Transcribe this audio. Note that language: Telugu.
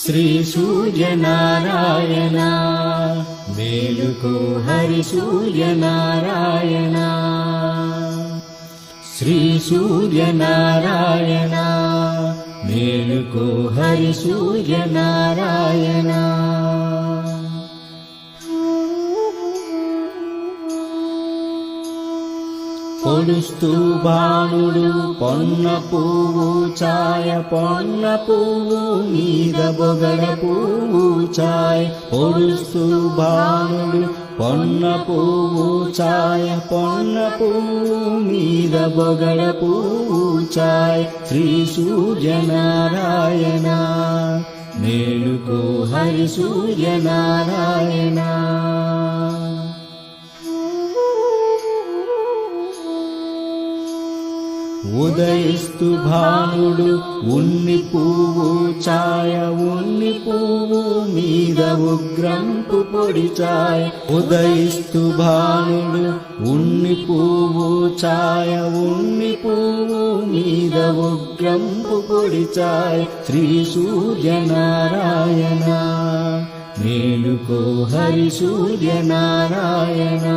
శ్రీ సూర్యనారాయణ మేలుకో హరి సూర్యనారాయణ శ్రీ సూర్యనారాయణ మేలుకో హరి సూర్యనారాయణ పొడుస్తూ బాణుడు పొన్న పువ్వు ఛాయ పొన్న పువ్వు మీద బొగడ పువ్వు ఛాయ పొడుస్తూ బాణుడు పొన్న పువ్వు ఛాయ పొన్న పువ్వు మీద బొగడ పువ్వు ఛాయ శ్రీ సూర్యనారాయణ మేలుకో హరి సూర్యనారాయణ ఉదయిస్తు భానుడు ఉన్ని పువ్వు ఛాయ ఉన్ని పువ్వు మీద ఉగ్రంపు పొడి ఛాయ ఉదయిస్తు భానుడు ఉన్ని పువ్వు ఛాయ ఉన్ని పువ్వు మీద ఉగ్రంపు పొడి ఛాయ శ్రీ సూర్యనారాయణ మేలుకో హరి సూర్యనారాయణ